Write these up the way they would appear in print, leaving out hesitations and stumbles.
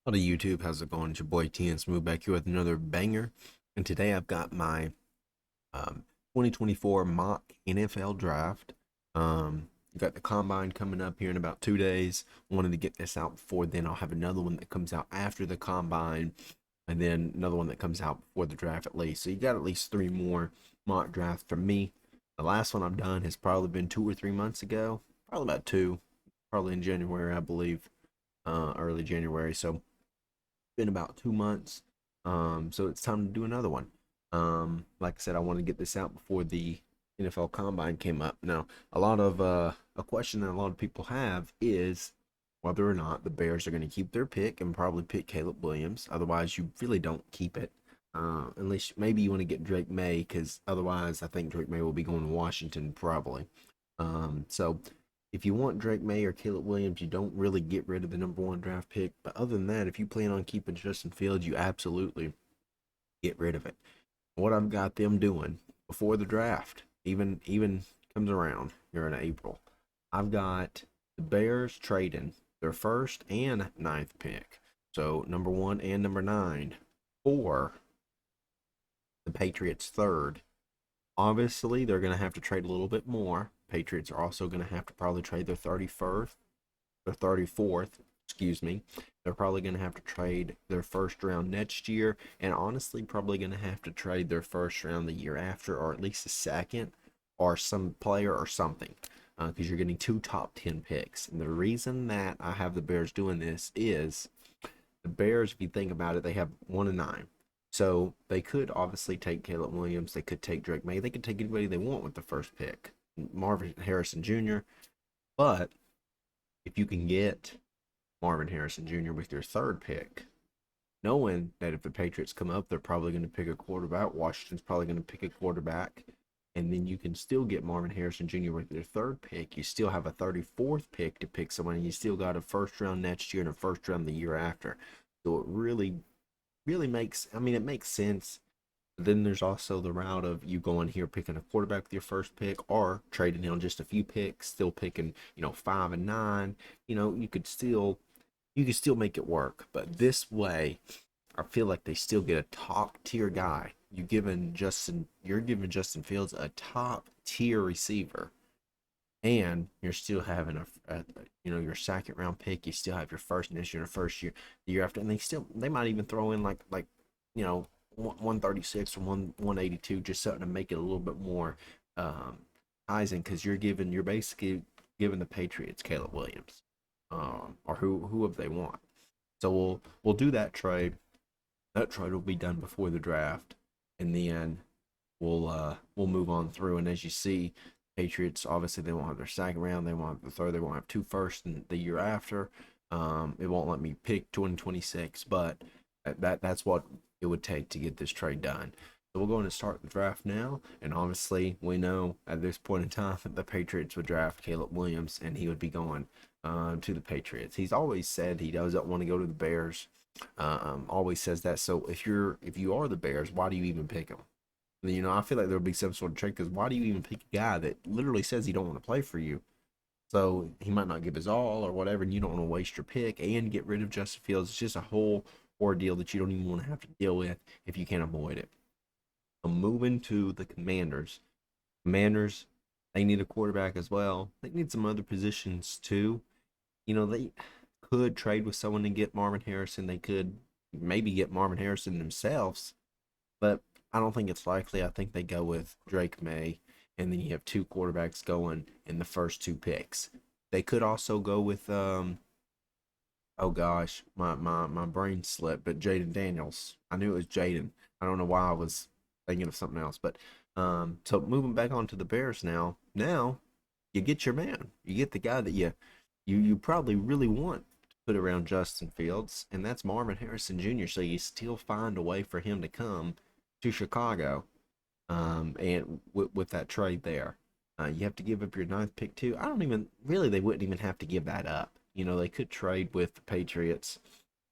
Howdy YouTube, how's it going? It's your boy TN Smooth back here with another banger. And today I've got my 2024 mock NFL draft. Got the combine coming up here in about 2 days. Wanted to get this out before then. I'll have another one that comes out after the combine, and then another one that comes out before the draft at least. So you got at least three more mock drafts from me. The last one I've done has probably been 2 or 3 months ago. Probably about two. Probably in January, I believe. Early January. So been about 2 months. So it's time to do another one. Like I said, I want to get this out before the NFL Combine came up. Now, a question that a lot of people have is whether or not the Bears are going to keep their pick and probably pick Caleb Williams. Otherwise, you really don't keep it. Unless maybe you want to get Drake May, because otherwise, I think Drake May will be going to Washington probably. So if you want Drake May or Caleb Williams, you don't really get rid of the number one draft pick. But other than that, if you plan on keeping Justin Fields, you absolutely get rid of it. What I've got them doing before the draft, even comes around here in April, I've got the Bears trading their first and ninth pick. So number one and number nine for the Patriots third. Obviously, they're going to have to trade a little bit more. Patriots are also going to have to probably trade their 31st, their 34th, excuse me. They're probably going to have to trade their first round next year, and honestly, probably going to have to trade their first round the year after, or at least a second, or some player or something, because you're getting two top 10 picks. And the reason that I have the Bears doing this is the Bears, if you think about it, they have 1-9. So they could obviously take Caleb Williams. They could take Drake May. They could take anybody they want with the first pick, Marvin Harrison Jr. But if you can get Marvin Harrison Jr. with your third pick, knowing that if the Patriots come up, they're probably going to pick a quarterback. Washington's probably going to pick a quarterback. And then you can still get Marvin Harrison Jr. with your third pick. You still have a 34th pick to pick someone, and you still got a first round next year and a first round the year after. So it really makes, I mean, it makes sense. But then there's also the route of you going here picking a quarterback with your first pick, or trading down just a few picks, still picking, 5 and 9. You could still make it work. But this way, I feel like they still get a top tier guy. You're giving Justin Fields a top tier receiver, and you're still having your second round pick. You still have your first initial, your first year, the year after, and they might even throw in like 136 or 182, just something to make it a little bit more um enticing, because you're basically giving the Patriots Caleb Williams, or who if they want. So we'll do that trade. That trade will be done before the draft, and then we'll move on through. And as you see, Patriots obviously they won't have their second round, they won't have the third, they won't have two first in the year after. It won't let me pick 2026, but that's what it would take to get this trade done. So we're going to start the draft now, and obviously we know at this point in time that the Patriots would draft Caleb Williams, and he would be going to the Patriots. He's always said he doesn't want to go to the Bears. Always says that. So if you are the Bears, why do you even pick him? I feel like there'll be some sort of trick, because why do you even pick a guy that literally says he don't want to play for you? So he might not give his all or whatever, and you don't want to waste your pick and get rid of Justin Fields. It's just a whole ordeal that you don't even want to have to deal with if you can avoid it. So moving to the Commanders. Commanders, they need a quarterback as well. They need some other positions too. They could trade with someone to get Marvin Harrison. They could maybe get Marvin Harrison themselves, but I don't think it's likely. I think they go with Drake May, and then you have two quarterbacks going in the first two picks. They could also go with oh gosh, my brain slipped, but Jaden Daniels. I knew it was Jaden. I don't know why I was thinking of something else, but so moving back on to the Bears now. Now you get your man. You get the guy that you probably really want to put around Justin Fields, and that's Marvin Harrison Jr. So you still find a way for him to come to Chicago, and with that trade there. You have to give up your ninth pick too. I don't even really. They wouldn't even have to give that up. They could trade with the Patriots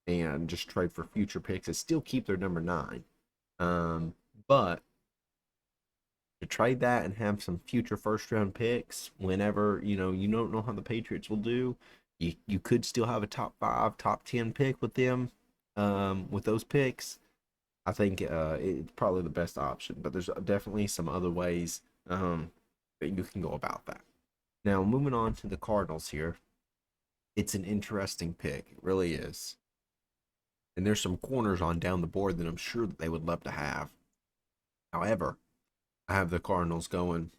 and just trade for future picks and still keep their number nine. But to trade that and have some future first round picks whenever you don't know how the Patriots will do. You could still have a top 5, top 10 pick with them. with those picks, I think it's probably the best option. But there's definitely some other ways that you can go about that. Now, moving on to the Cardinals here, it's an interesting pick. It really is. And there's some corners on down the board that I'm sure that they would love to have. However, I have the Cardinals going,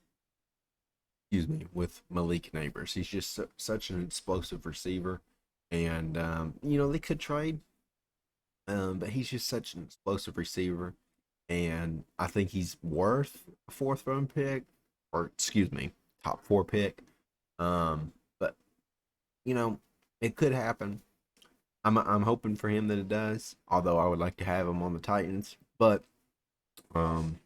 excuse me, with Malik Neighbors. He's just such an explosive receiver. And, they could trade, but he's just such an explosive receiver. And I think he's worth a fourth round pick, or excuse me, top four pick. But, you know, it could happen. I'm hoping for him that it does, although I would like to have him on the Titans. But um,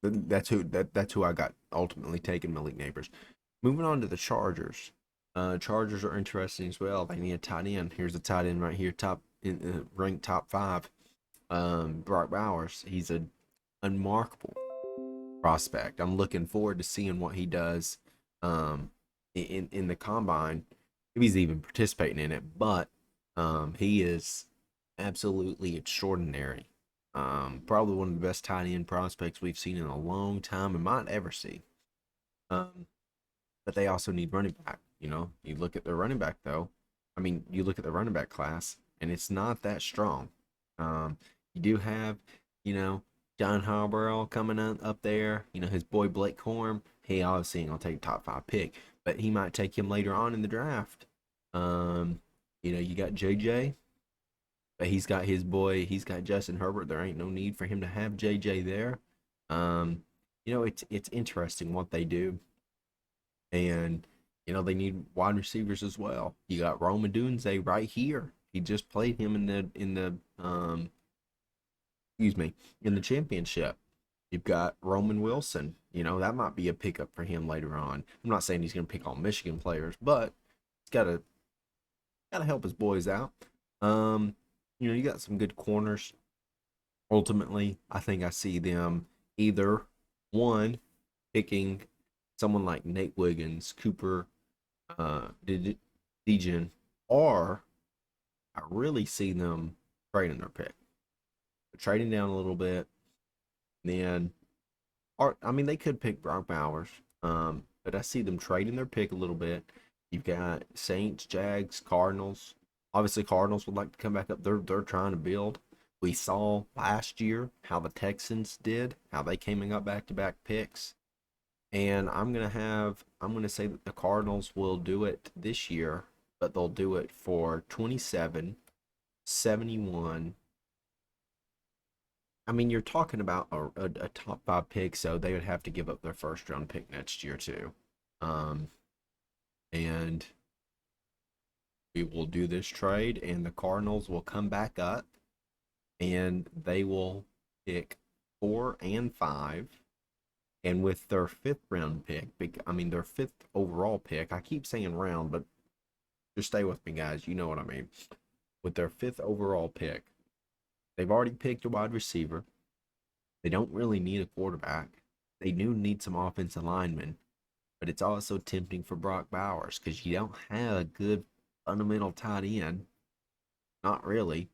that's who I got ultimately taking Malik Neighbors. Moving on to the Chargers. Chargers are interesting as well. They need a tight end. Here's a tight end right here, ranked top five. Brock Bowers. He's a unmarkable prospect. I'm looking forward to seeing what he does in the combine, if he's even participating in it. But he is absolutely extraordinary. Probably one of the best tight end prospects we've seen in a long time and might ever see. Um, but they also need running back. You look at their running back though. I mean, you look at the running back class, and it's not that strong. You do have, you know, John Harbaugh coming up there. His boy Blake Corum. He obviously ain't gonna take top five pick, but he might take him later on in the draft. Um, you got JJ, but he's got his boy. He's got Justin Herbert. There ain't no need for him to have JJ there. Um, it's interesting what they do, and they need wide receivers as well. You got Rome Odunze right here. He just played him in the excuse me, in the championship. You've got Roman Wilson. That might be a pickup for him later on. I'm not saying he's going to pick all Michigan players, but he's got to help his boys out. Um, you got some good corners. Ultimately, I think I see them either one picking someone like Nate Wiggins, Cooper, Degen, or I really see them trading their pick, trading down a little bit. Then, or I mean, they could pick Brock Bowers, but I see them trading their pick a little bit. You've got Saints, Jags, Cardinals. Obviously, Cardinals would like to come back up. They're trying to build. We saw last year how the Texans did, how they came and got back to back picks. And I'm gonna say that the Cardinals will do it this year, but they'll do it for 27, 71. I mean, you're talking about a top five pick, so they would have to give up their first round pick next year too. Um, and we will do this trade, and the Cardinals will come back up, and they will pick 4 and 5. And with their fifth round pick, I mean their fifth overall pick, I keep saying round, but just stay with me, guys. You know what I mean. With their fifth overall pick, they've already picked a wide receiver. They don't really need a quarterback. They do need some offensive linemen, but it's also tempting for Brock Bowers because you don't have a good fundamental tight end. Not really.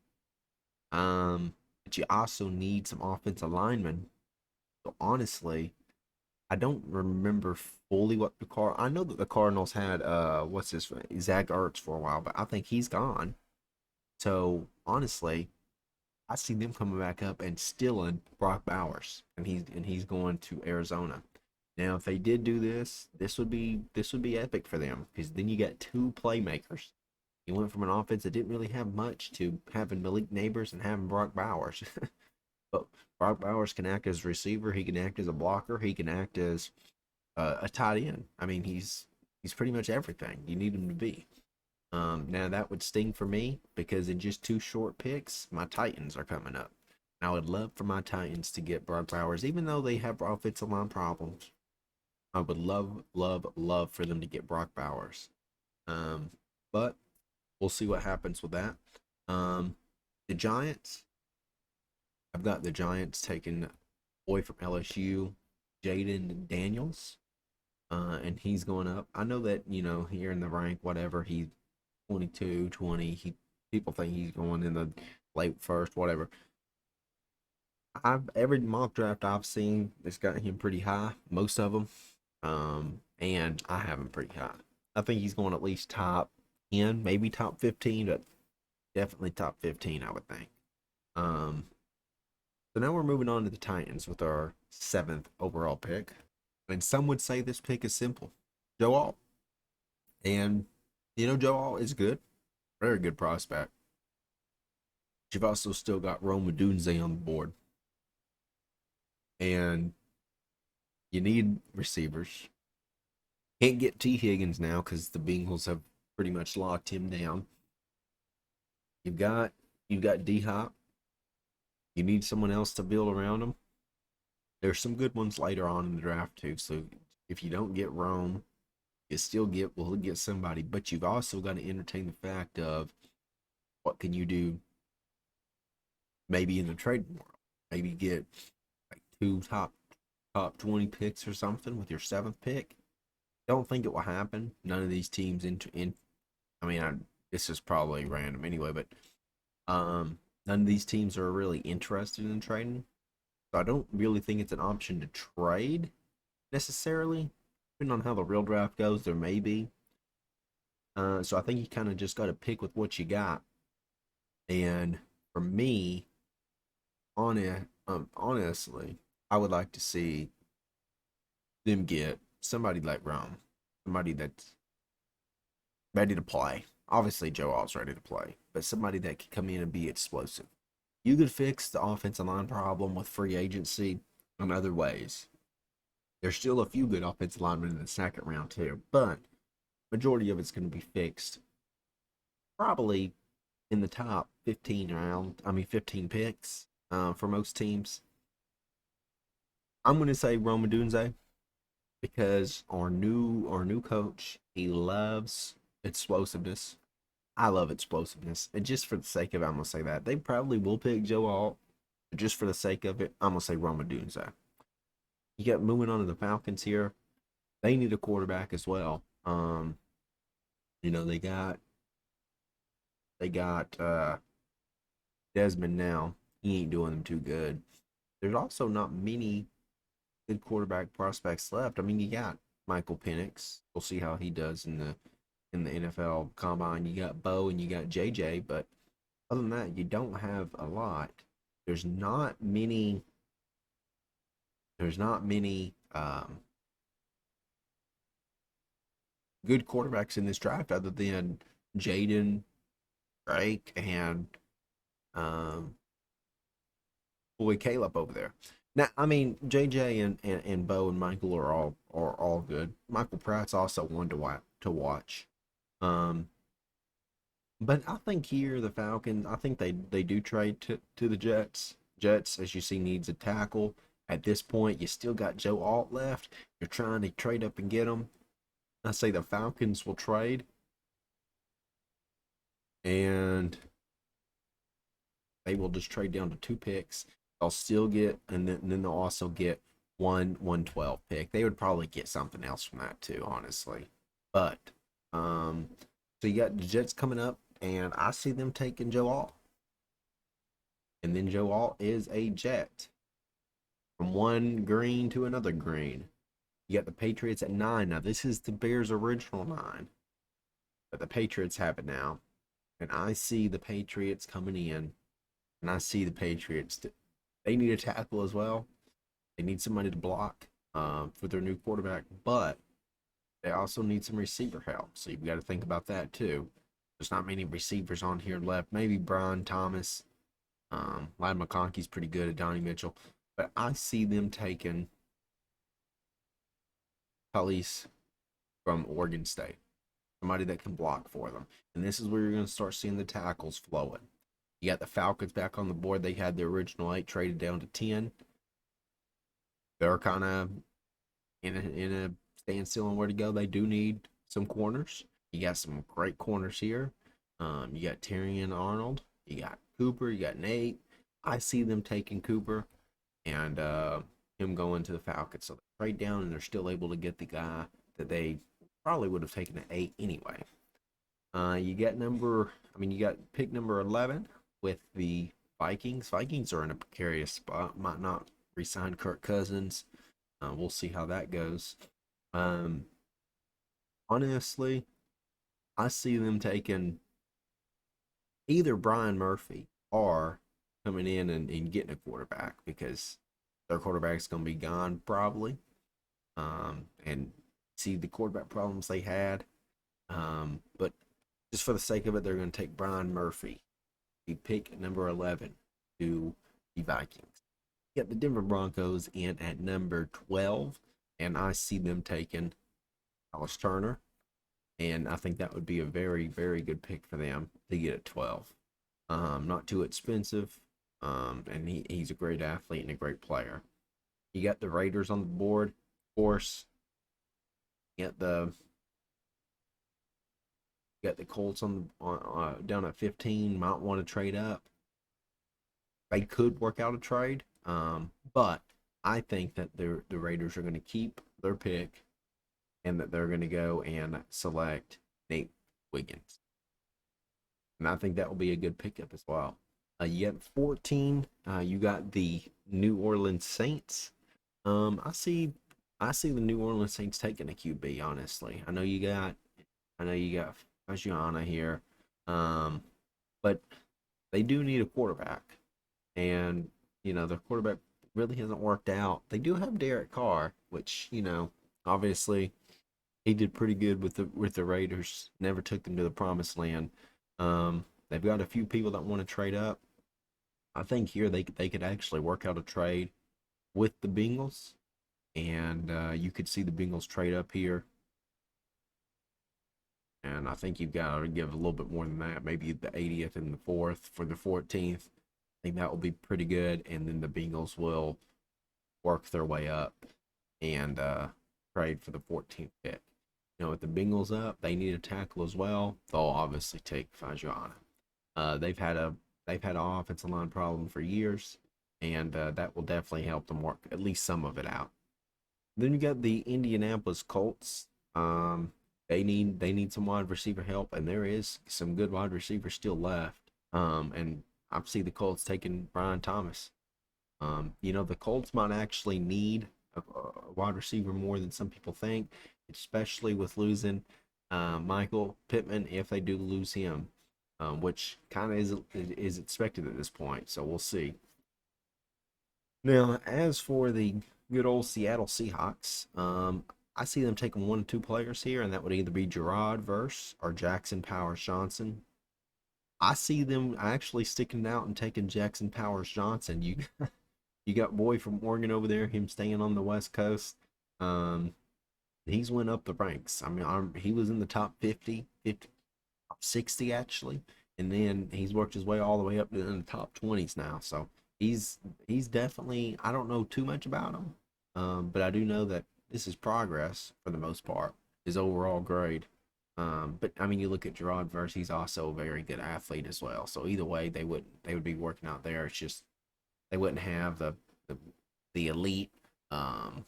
But you also need some offensive linemen. So honestly, I don't remember fully what I know that the Cardinals had what's his Zach Ertz for a while, but I think he's gone. So honestly, I see them coming back up and stealing Brock Bowers, and he's going to Arizona. Now, if they did do this, this would be epic for them because then you got two playmakers. You went from an offense that didn't really have much to having Malik Neighbors and having Brock Bowers. But Brock Bowers can act as a receiver. He can act as a blocker. He can act as a tight end. I mean, he's pretty much everything you need him to be. Now that would sting for me because in just two short picks, my Titans are coming up. I would love for my Titans to get Brock Bowers, even though they have offensive line problems. I would love, love, love for them to get Brock Bowers. But we'll see what happens with that. The Giants, I've got the Giants taking boy from LSU, Jaden Daniels, and he's going up. I know that here in the rank, whatever, he's 22, 20. People think he's going in the late first, whatever. I've every mock draft I've seen, it's got him pretty high, most of them. And I have him pretty high. I think he's going at least top 10, maybe top 15, but definitely top 15, I would think. Um, so now we're moving on to the Titans with our seventh overall pick. And some would say this pick is simple. Joe Alt. And, Joe Alt is good. Very good prospect. You've also still got Rome Odunze on the board. And you need receivers. Can't get T. Higgins now because the Bengals have pretty much locked him down. You've got D Hop. You need someone else to build around him. There's some good ones later on in the draft too. So if you don't get Rome, you still will get somebody. But you've also got to entertain the fact of what can you do maybe in the trade world. Maybe get like two top 20 picks or something with your seventh pick. Don't think it will happen. None of these teams in I mean, this is probably random anyway, but none of these teams are really interested in trading. So I don't really think it's an option to trade necessarily. Depending on how the real draft goes, there may be. So I think you kind of just got to pick with what you got. And for me, honestly, I would like to see them get somebody like Rome, somebody that's ready to play. Obviously, Joe Alt's ready to play, but somebody that can come in and be explosive. You could fix the offensive line problem with free agency in other ways. There's still a few good offensive linemen in the second round too, but majority of it's going to be fixed probably in the top 15 round. I mean, 15 picks for most teams. I'm going to say Rome Odunze because our new coach, he loves explosiveness. I love explosiveness, and just for the sake of it, I'm gonna say that they probably will pick Joe Alt, but just for the sake of it, I'm gonna say Rome Odunze. You got moving on to the Falcons here. They need a quarterback as well. They got Desmond now. He ain't doing them too good. There's also not many good quarterback prospects left. I mean, you got Michael Penix. We'll see how he does in the NFL Combine. You got Bo and you got JJ, but other than that, you don't have a lot. There's not many. There's not many good quarterbacks in this draft other than Jaden Drake and um, boy Caleb over there. Now, I mean, JJ and Bo and Michael are all good. Michael Pratt's also one to watch. Um, but I think here the Falcons, I think they do trade to the Jets. Jets, as you see, needs a tackle. At this point, you still got Joe Alt left. You're trying to trade up and get him. I say the Falcons will trade, and they will just trade down to two picks. They'll still get, and then they'll also get 112 pick. They would probably get something else from that too, honestly. But so you got the Jets coming up, and I see them taking Joe Alt, and then Joe Alt is a Jet from one green to another green. You got the Patriots at 9. Now this is the Bears' original 9, but the Patriots have it now, and I see the Patriots coming in, and I see the Patriots. They need a tackle as well. They need somebody to block for their new quarterback, but they also need some receiver help. So you've got to think about that too. There's not many receivers on here left. Maybe Brian Thomas. Ladd McConkey's pretty good at Donnie Mitchell. But I see them taking Tully's from Oregon State. Somebody that can block for them. And this is where you're going to start seeing the tackles flowing. You got the Falcons back on the board. They had the original 8 traded down to 10. They're kind of in a standstill on where to go. They do need some corners. You got some great corners here. You got Terrion Arnold. You got Cooper. You got Nate. I see them taking Cooper and him going to the Falcons. So they trade down and they're still able to get the guy that they probably would have taken at 8 anyway. You got you got pick number 11 with the Vikings. Vikings are in a precarious spot. Might not resign Kirk Cousins. We'll see how that goes. Um, Honestly, I see them taking either Brian Murphy or coming in and getting a quarterback because their quarterback's going to be gone probably. And see the quarterback problems they had. But just for the sake of it, they're going to take Brian Murphy. He pick number 11 to the Vikings. You got the Denver Broncos in at number 12, and I see them taking Alice Turner. And I think that would be a very, very good pick for them to get at 12. Not too expensive, and he's a great athlete and a great player. You got the Raiders on the board, of course. You got the Colts down at 15. Might want to trade up. They could work out a trade, but I think that the Raiders are going to keep their pick and that they're going to go and select Nate Wiggins. And I think that will be a good pickup as well. You got 14. You got the New Orleans Saints. I see the New Orleans Saints taking a QB. Honestly, I know you got Fagiana here, um, but they do need a quarterback, and their quarterback really hasn't worked out. They do have Derek Carr, which obviously he did pretty good with the Raiders. Never took them to the promised land. They've got a few people that want to trade up. I think here they could actually work out a trade with the Bengals, and you could see the Bengals trade up here. And I think you've got to give a little bit more than that, maybe the 80th and the 4th for the 14th. I think that will be pretty good, and then the Bengals will work their way up and trade for the 14th pick. With the Bengals up, they need a tackle as well. They'll obviously take Fagiana. They've had an offensive line problem for years, and that will definitely help them work at least some of it out. Then you got the Indianapolis Colts. They need some wide receiver help, and there is some good wide receivers still left. And I see the Colts taking Brian Thomas. The Colts might actually need a wide receiver more than some people think, especially with losing Michael Pittman if they do lose him, which kind of is expected at this point. So we'll see. Now, as for the good old Seattle Seahawks, I see them taking one or two players here, and that would either be Gerard Verse or Jackson Powers Johnson. I see them actually sticking out and taking Jackson Powers Johnson. You got boy from Oregon over there, him staying on the West Coast. Um, he's went up the ranks. I mean, he was in the top 50, 60 actually, and then he's worked his way all the way up to the top 20s now. So he's definitely. I don't know too much about him, but I do know that this is progress for the most part. His overall grade. But I mean, you look at Gerard Verse, he's also a very good athlete as well. So either way, they would be working out there. It's just they wouldn't have the, the elite um,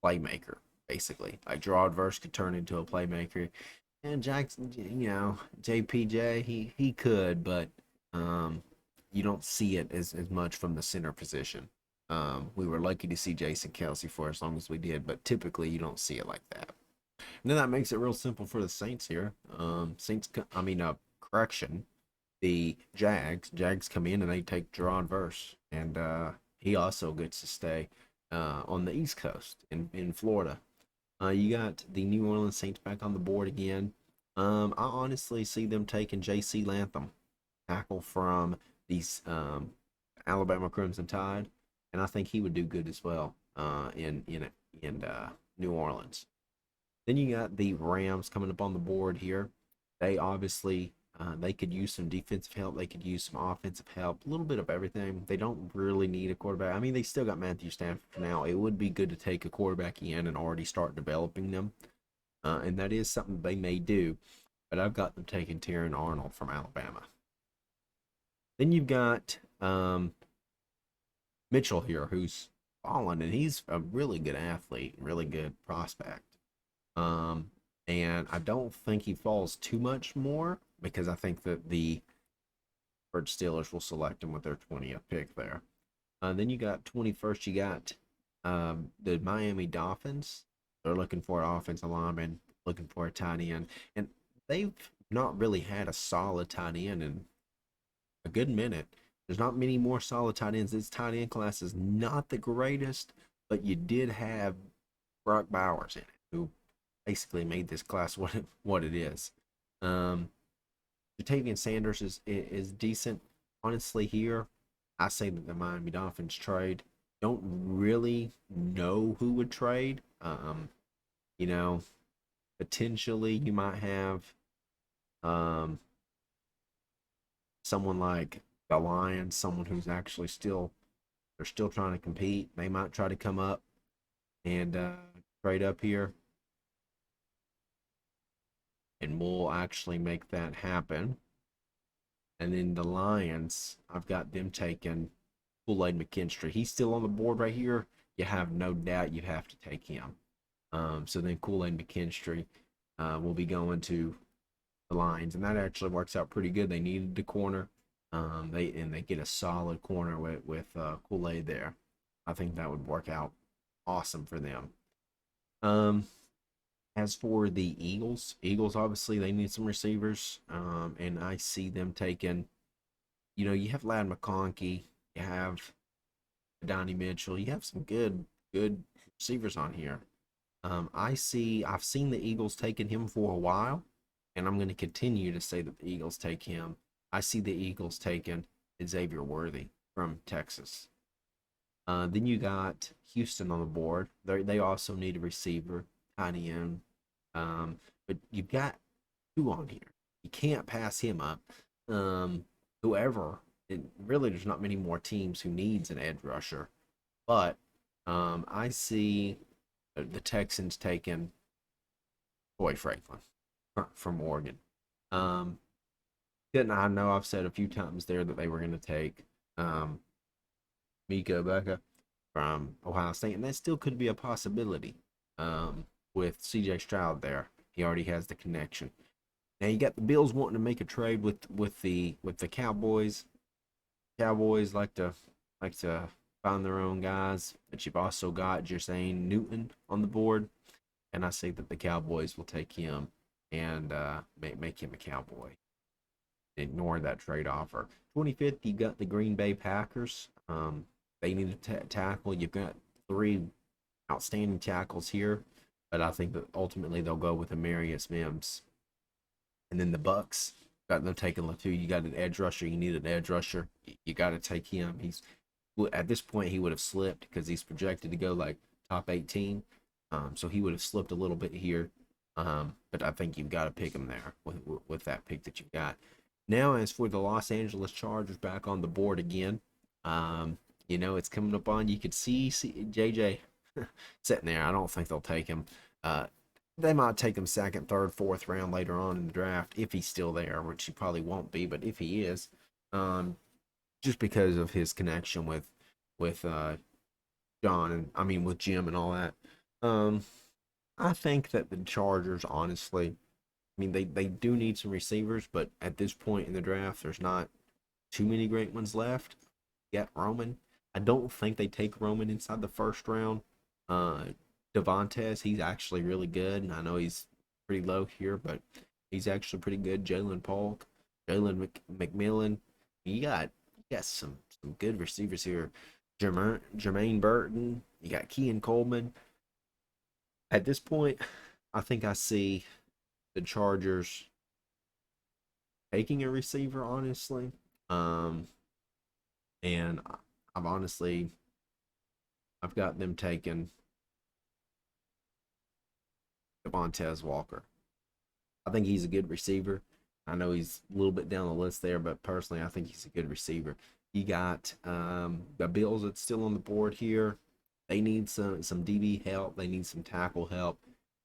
playmaker basically. Like Gerard Verse could turn into a playmaker, and Jackson, JPJ, he could, but you don't see it as much from the center position. We were lucky to see Jason Kelsey for as long as we did, but typically you don't see it like that. And then that makes it real simple for the Saints here. Correction, the Jags come in and they take Gerard Verse, and he also gets to stay on the East Coast in Florida. You got the New Orleans Saints back on the board again. I honestly see them taking J.C. Latham, tackle from the Alabama Crimson Tide, and I think he would do good as well in New Orleans. Then you got the Rams coming up on the board here. They obviously they could use some defensive help. They could use some offensive help. A little bit of everything. They don't really need a quarterback. I mean, they still got Matthew Stafford for now. It would be good to take a quarterback in and already start developing them, and that is something they may do. But I've got them taking Terran Arnold from Alabama. Then you've got Mitchell here, who's fallen, and he's a really good athlete, really good prospect. Um, and I don't think he falls too much more because I think that the Bird Steelers will select him with their 20th pick there. Then you got 21st, you got the Miami Dolphins. They're looking for an offensive lineman, looking for a tight end, and they've not really had a solid tight end in a good minute. There's not many more solid tight ends. This tight end class is not the greatest, but you did have Brock Bowers in it, who basically made this class what it is. Um, Jatavian Sanders is decent. Honestly, here I say that the Miami Dolphins trade. Don't really know who would trade. You know, potentially you might have um someone like the Lions, someone who's actually still they're still trying to compete. They might try to come up and trade up here, and we'll actually make that happen. And then the Lions, I've got them taking Kool-Aid McKinstry. He's still on the board right here. You have no doubt you have to take him. So then Kool-Aid McKinstry will be going to the Lions, and that actually works out pretty good. They needed the corner. They get a solid corner with Kool-Aid there. I think that would work out awesome for them. Um, as for the Eagles obviously they need some receivers, and I see them taking. You have Lad McConkey, you have Donnie Mitchell, you have some good receivers on here. I've seen the Eagles taking him for a while, and I'm going to continue to say that the Eagles take him. I see the Eagles taking Xavier Worthy from Texas. Then you got Houston on the board. They also need a receiver, tight end. But you've got two on here. You can't pass him up. Um, Whoever, really, there's not many more teams who needs an edge rusher. But I see the Texans taking Troy Franklin from Oregon. Um, and I know I've said a few times there that they were going to take um, Mika Becca from Ohio State, and that still could be a possibility with CJ Stroud there. He already has the connection. Now you got the Bills wanting to make a trade with the Cowboys. Cowboys like to find their own guys, but you've also got Jermaine Newton on the board, and I say that the Cowboys will take him and make him a Cowboy. Ignore that trade offer. 25th, you got the Green Bay Packers. They need a tackle. You've got three outstanding tackles here, but I think that ultimately they'll go with Amarius Mims. And then the Bucks got them taking Latu. You got an edge rusher. You need an edge rusher. You got to take him. He's at this point he would have slipped because he's projected to go like top 18. So he would have slipped a little bit here. But I think you've got to pick him there with that pick that you got. Now, as for the Los Angeles Chargers back on the board again, it's coming up on. You could see JJ sitting there. I don't think they'll take him. They might take him second, third, fourth round later on in the draft if he's still there, which he probably won't be. But if he is, just because of his connection with John and I mean with Jim and all that, um, I think that the Chargers, honestly, I mean they do need some receivers, but at this point in the draft, there's not too many great ones left. Get Roman. I don't think they take Roman inside the first round. Uh, Devontae, he's actually really good, and I know he's pretty low here, but he's actually pretty good. Jalen Polk, McMillan, you got some good receivers here. Jermaine Burton, you got Kean Coleman. At this point, I think I see the Chargers taking a receiver, honestly. Um, and I've got them taking Devontae Walker. I think he's a good receiver. I know he's a little bit down the list there, but personally, I think he's a good receiver. You got the Bills that's still on the board here. They need some DB help. They need some tackle help.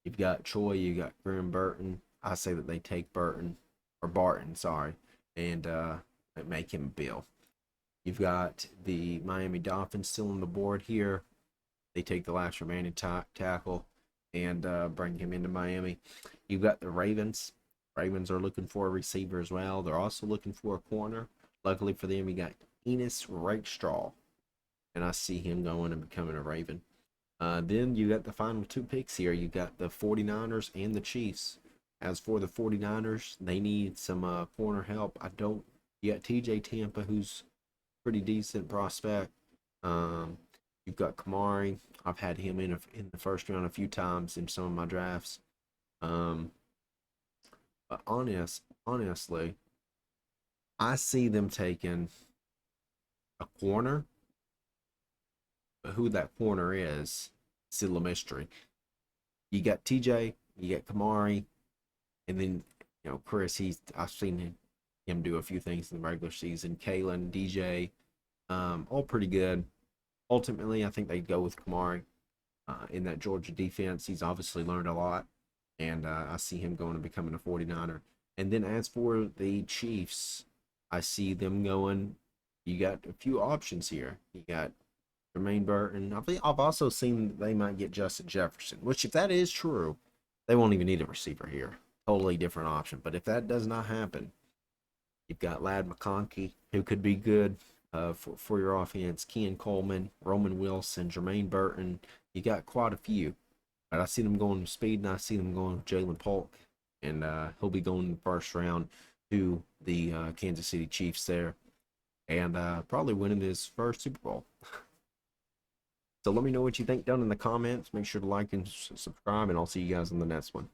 You've got Troy. You got Graham Burton. I say that they take Burton or Barton, sorry, and make him Bill. You've got the Miami Dolphins still on the board here. They take the last remaining tackle, and bring him into Miami. You've got the Ravens. Ravens are looking for a receiver as well. They're also looking for a corner. Luckily for them, you got Enos Rakestraw, and I see him going and becoming a Raven. Then you got the final two picks here. You got the 49ers and the Chiefs. As for the 49ers, they need some corner help. I don't. You got TJ Tampa, who's pretty decent prospect. Um, you've got Kamari. I've had him in the first round a few times in some of my drafts. Um, but honestly, I see them taking a corner, but who that corner is still a mystery. You got TJ, you got Kamari, and then Chris. I've seen him do a few things in the regular season. Kalen, DJ, all pretty good. Ultimately, I think they'd go with Kamari in that Georgia defense. He's obviously learned a lot, and I see him going and becoming a 49er. And then as for the Chiefs, I see them going. You got a few options here. You got Jermaine Burton. I've also seen they might get Justin Jefferson, which if that is true, they won't even need a receiver here. Totally different option. But if that does not happen, you've got Lad McConkey, who could be good for your offense. Ken Coleman, Roman Wilson, Jermaine Burton. You got quite a few. But I see them going with speed, and I see them going with Jalen Polk. And he'll be going in the first round to the Kansas City Chiefs there. And probably winning his first Super Bowl. So let me know what you think down in the comments. Make sure to like and subscribe, and I'll see you guys in the next one.